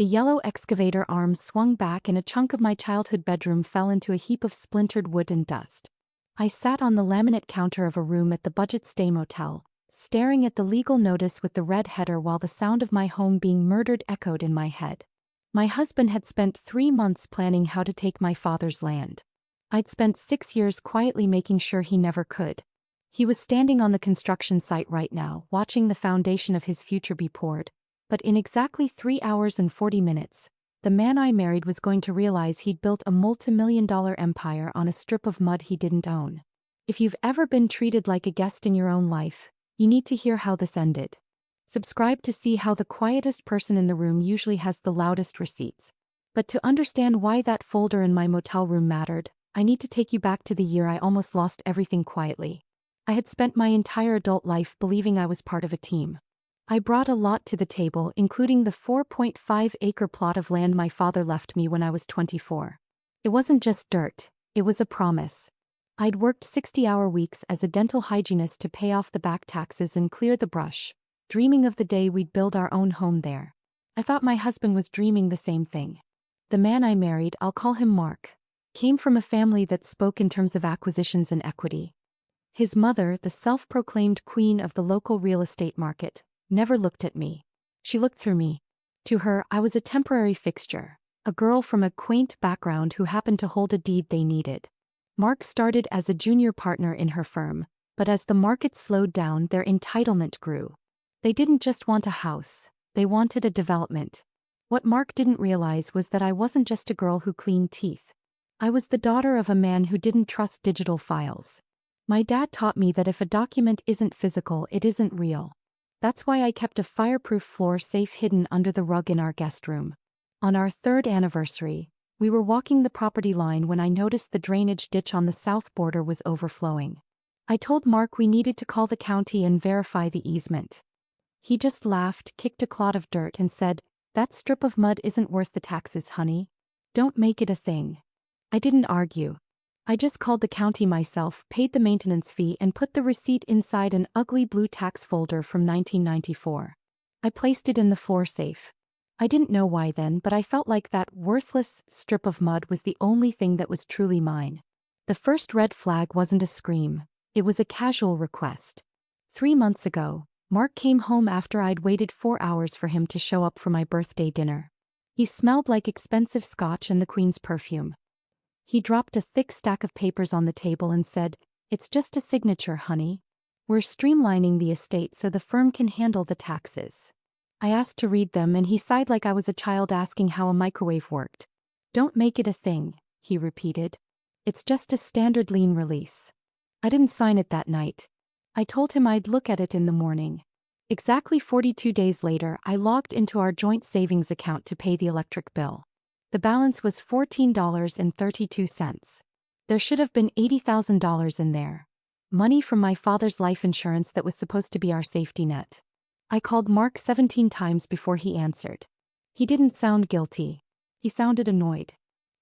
The yellow excavator arm swung back and a chunk of my childhood bedroom fell into a heap of splintered wood and dust. I sat on the laminate counter of a room at the budget stay motel, staring at the legal notice with the red header while the sound of my home being murdered echoed in my head. My husband had spent 3 months planning how to take my father's land. I'd spent 6 years quietly making sure he never could. He was standing on the construction site right now, watching the foundation of his future be poured. But in exactly 3 hours and 40 minutes, the man I married was going to realize he'd built a multi-million-dollar empire on a strip of mud he didn't own. If you've ever been treated like a guest in your own life, you need to hear how this ended. Subscribe to see how the quietest person in the room usually has the loudest receipts. But to understand why that folder in my motel room mattered, I need to take you back to the year I almost lost everything quietly. I had spent my entire adult life believing I was part of a team. I brought a lot to the table, including the 4.5-acre plot of land my father left me when I was 24. It wasn't just dirt, it was a promise. I'd worked 60-hour weeks as a dental hygienist to pay off the back taxes and clear the brush, dreaming of the day we'd build our own home there. I thought my husband was dreaming the same thing. The man I married, I'll call him Mark, came from a family that spoke in terms of acquisitions and equity. His mother, the self-proclaimed queen of the local real estate market, never looked at me. She looked through me. To her, I was a temporary fixture, a girl from a quaint background who happened to hold a deed they needed. Mark started as a junior partner in her firm, but as the market slowed down, their entitlement grew. They didn't just want a house, they wanted a development. What Mark didn't realize was that I wasn't just a girl who cleaned teeth. I was the daughter of a man who didn't trust digital files. My dad taught me that if a document isn't physical, it isn't real. That's why I kept a fireproof floor safe hidden under the rug in our guest room. On our 3rd anniversary, we were walking the property line when I noticed the drainage ditch on the south border was overflowing. I told Mark we needed to call the county and verify the easement. He just laughed, kicked a clod of dirt and said, "That strip of mud isn't worth the taxes, honey. Don't make it a thing." I didn't argue. I just called the county myself, paid the maintenance fee and put the receipt inside an ugly blue tax folder from 1994. I placed it in the floor safe. I didn't know why then, but I felt like that worthless strip of mud was the only thing that was truly mine. The first red flag wasn't a scream, it was a casual request. 3 months ago, Mark came home after I'd waited 4 hours for him to show up for my birthday dinner. He smelled like expensive scotch and the Queen's perfume. He dropped a thick stack of papers on the table and said, "It's just a signature, honey. We're streamlining the estate so the firm can handle the taxes." I asked to read them and he sighed like I was a child asking how a microwave worked. "Don't make it a thing," he repeated. "It's just a standard lien release." I didn't sign it that night. I told him I'd look at it in the morning. Exactly 42 days later, I logged into our joint savings account to pay the electric bill. The balance was $14.32. There should have been $80,000 in there. Money from my father's life insurance that was supposed to be our safety net. I called Mark 17 times before he answered. He didn't sound guilty. He sounded annoyed.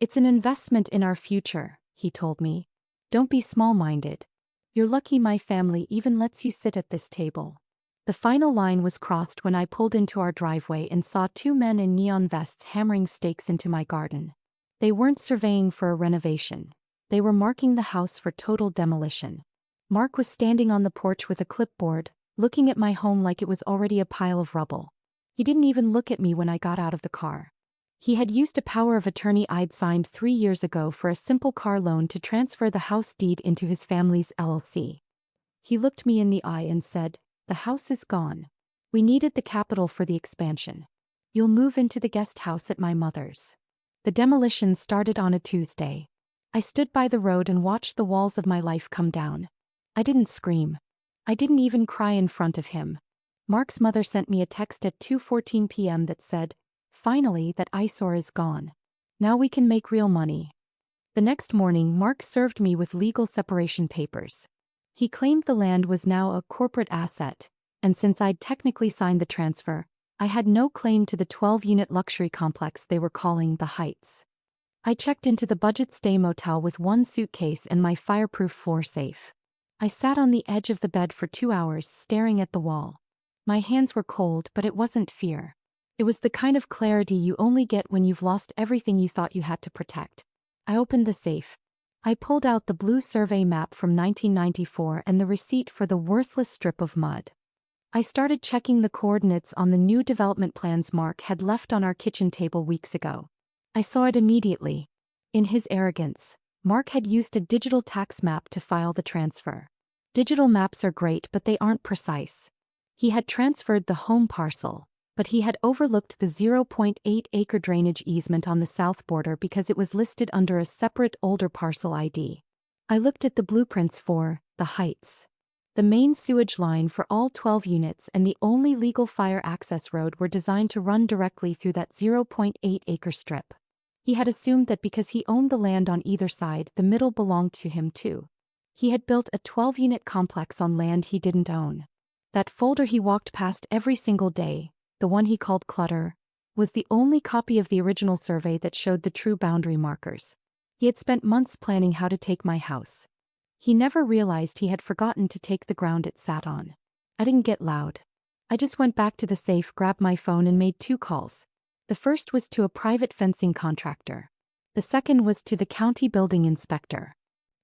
"It's an investment in our future," he told me. "Don't be small-minded. You're lucky my family even lets you sit at this table." The final line was crossed when I pulled into our driveway and saw 2 men in neon vests hammering stakes into my garden. They weren't surveying for a renovation. They were marking the house for total demolition. Mark was standing on the porch with a clipboard, looking at my home like it was already a pile of rubble. He didn't even look at me when I got out of the car. He had used a power of attorney I'd signed 3 years ago for a simple car loan to transfer the house deed into his family's LLC. He looked me in the eye and said, "The house is gone. We needed the capital for the expansion. You'll move into the guest house at my mother's." The demolition started on a Tuesday. I stood by the road and watched the walls of my life come down. I didn't scream. I didn't even cry in front of him. Mark's mother sent me a text at 2:14 p.m. that said, "Finally, that eyesore is gone. Now we can make real money." The next morning, Mark served me with legal separation papers. He claimed the land was now a corporate asset, and since I'd technically signed the transfer, I had no claim to the 12-unit luxury complex they were calling the Heights. I checked into the budget stay motel with 1 suitcase and my fireproof floor safe. I sat on the edge of the bed for 2 hours staring at the wall. My hands were cold, but it wasn't fear. It was the kind of clarity you only get when you've lost everything you thought you had to protect. I opened the safe. I pulled out the blue survey map from 1994 and the receipt for the worthless strip of mud. I started checking the coordinates on the new development plans Mark had left on our kitchen table weeks ago. I saw it immediately. In his arrogance, Mark had used a digital tax map to file the transfer. Digital maps are great, but they aren't precise. He had transferred the home parcel, but he had overlooked the 0.8-acre drainage easement on the south border because it was listed under a separate older parcel ID. I looked at the blueprints for the Heights. The main sewage line for all 12 units and the only legal fire access road were designed to run directly through that 0.8-acre strip. He had assumed that because he owned the land on either side, the middle belonged to him too. He had built a 12-unit complex on land he didn't own. That folder he walked past every single day, the one he called clutter, was the only copy of the original survey that showed the true boundary markers. He had spent months planning how to take my house. He never realized he had forgotten to take the ground it sat on. I didn't get loud. I just went back to the safe, grabbed my phone and made 2 calls. The first was to a private fencing contractor. The second was to the county building inspector.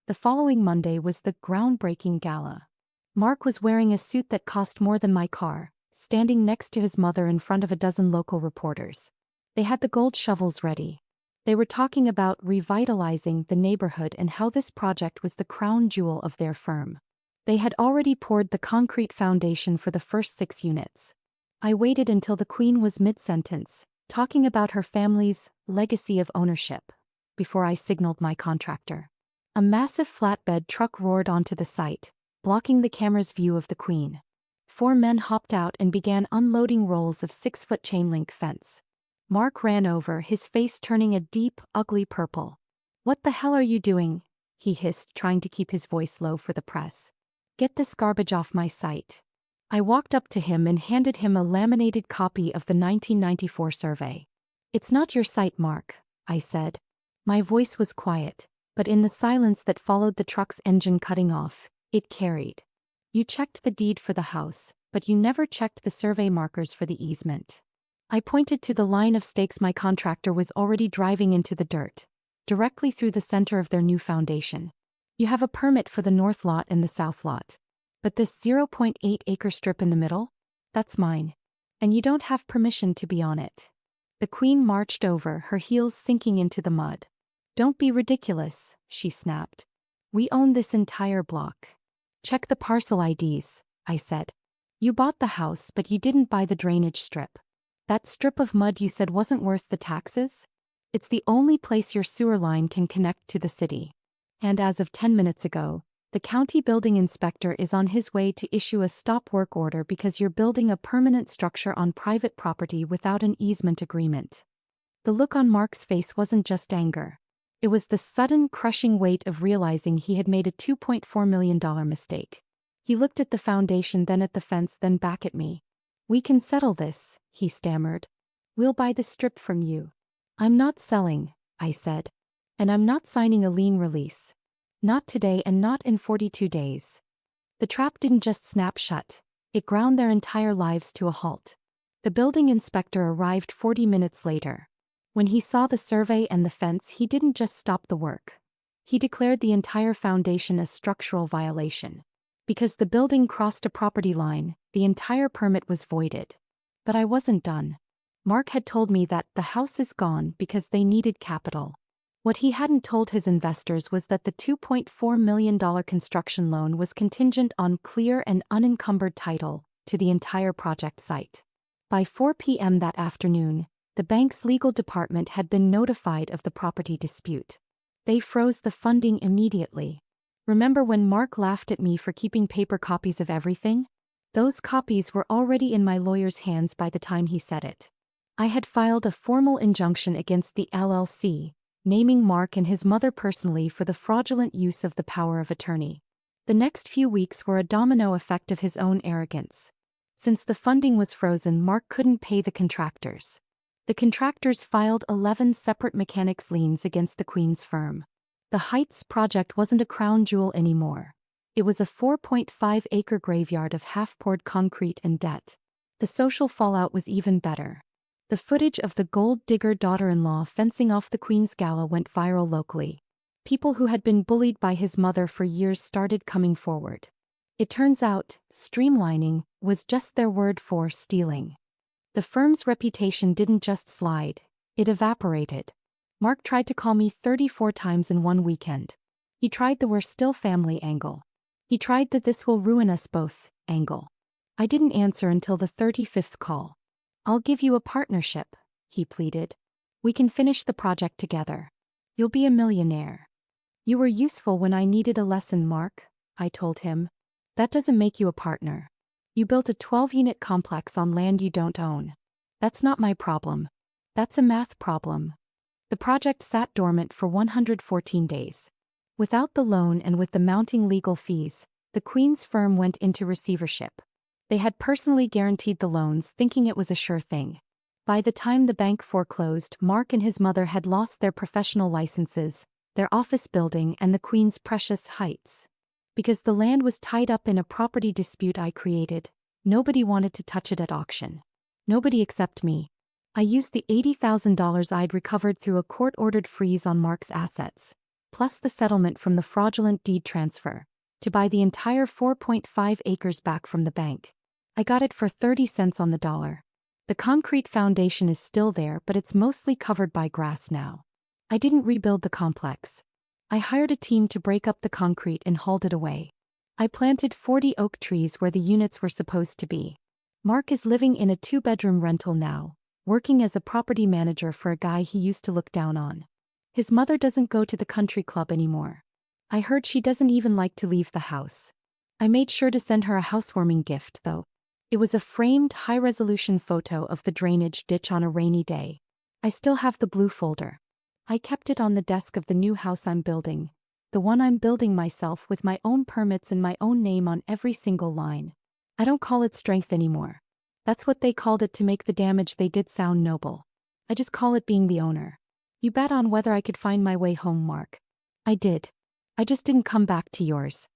The following Monday was the groundbreaking gala. Mark was wearing a suit that cost more than my car, standing next to his mother in front of a dozen local reporters. They had the gold shovels ready. They were talking about revitalizing the neighborhood and how this project was the crown jewel of their firm. They had already poured the concrete foundation for the first 6 units. I waited until the Queen was mid-sentence, talking about her family's legacy of ownership, before I signaled my contractor. A massive flatbed truck roared onto the site, blocking the camera's view of the Queen. 4 men hopped out and began unloading rolls of 6-foot chain-link fence. Mark ran over, his face turning a deep, ugly purple. "What the hell are you doing?" he hissed, trying to keep his voice low for the press. "Get this garbage off my site." I walked up to him and handed him a laminated copy of the 1994 survey. "It's not your site, Mark," I said. My voice was quiet, but in the silence that followed the truck's engine cutting off, it carried. "You checked the deed for the house, but you never checked the survey markers for the easement." I pointed to the line of stakes my contractor was already driving into the dirt, directly through the center of their new foundation. "You have a permit for the north lot and the south lot. But this 0.8-acre strip in the middle? That's mine. And you don't have permission to be on it." The Queen marched over, her heels sinking into the mud. "Don't be ridiculous," she snapped. "We own this entire block." "Check the parcel IDs," I said. "You bought the house, but you didn't buy the drainage strip. That strip of mud you said wasn't worth the taxes? It's the only place your sewer line can connect to the city. And as of 10 minutes ago, the county building inspector is on his way to issue a stop work order because you're building a permanent structure on private property without an easement agreement." The look on Mark's face wasn't just anger. It was the sudden, crushing weight of realizing he had made a $2.4 million mistake. He looked at the foundation, then at the fence, then back at me. "We can settle this," he stammered. "We'll buy the strip from you." "I'm not selling," I said. "And I'm not signing a lien release. Not today and not in 42 days. The trap didn't just snap shut, it ground their entire lives to a halt. The building inspector arrived 40 minutes later. When he saw the survey and the fence, he didn't just stop the work. He declared the entire foundation a structural violation. Because the building crossed a property line, the entire permit was voided. But I wasn't done. Mark had told me that the house is gone because they needed capital. What he hadn't told his investors was that the $2.4 million construction loan was contingent on clear and unencumbered title to the entire project site. By 4 p.m. that afternoon, the bank's legal department had been notified of the property dispute. They froze the funding immediately. Remember when Mark laughed at me for keeping paper copies of everything? Those copies were already in my lawyer's hands by the time he said it. I had filed a formal injunction against the LLC, naming Mark and his mother personally for the fraudulent use of the power of attorney. The next few weeks were a domino effect of his own arrogance. Since the funding was frozen, Mark couldn't pay the contractors. The contractors filed 11 separate mechanics liens against the Queen's firm. The Heights project wasn't a crown jewel anymore. It was a 4.5-acre graveyard of half-poured concrete and debt. The social fallout was even better. The footage of the gold digger daughter-in-law fencing off the Queen's gala went viral locally. People who had been bullied by his mother for years started coming forward. It turns out, streamlining was just their word for stealing. The firm's reputation didn't just slide, it evaporated. Mark tried to call me 34 times in one weekend. He tried the "we're still family" angle. He tried the "this will ruin us both" angle. I didn't answer until the 35th call. "I'll give you a partnership," he pleaded. "We can finish the project together. You'll be a millionaire." "You were useful when I needed a lesson, Mark," I told him. "That doesn't make you a partner. You built a 12-unit complex on land you don't own. That's not my problem. That's a math problem." The project sat dormant for 114 days. Without the loan and with the mounting legal fees, the Queen's firm went into receivership. They had personally guaranteed the loans, thinking it was a sure thing. By the time the bank foreclosed, Mark and his mother had lost their professional licenses, their office building, and the Queen's precious heights. Because the land was tied up in a property dispute I created, nobody wanted to touch it at auction. Nobody except me. I used the $80,000 I'd recovered through a court-ordered freeze on Mark's assets, plus the settlement from the fraudulent deed transfer, to buy the entire 4.5 acres back from the bank. I got it for 30 cents on the dollar. The concrete foundation is still there, but it's mostly covered by grass now. I didn't rebuild the complex. I hired a team to break up the concrete and hauled it away. I planted 40 oak trees where the units were supposed to be. Mark is living in a 2-bedroom rental now, working as a property manager for a guy he used to look down on. His mother doesn't go to the country club anymore. I heard she doesn't even like to leave the house. I made sure to send her a housewarming gift, though. It was a framed, high-resolution photo of the drainage ditch on a rainy day. I still have the blue folder. I kept it on the desk of the new house I'm building, the one I'm building myself with my own permits and my own name on every single line. I don't call it strength anymore. That's what they called it to make the damage they did sound noble. I just call it being the owner. You bet on whether I could find my way home, Mark. I did. I just didn't come back to yours.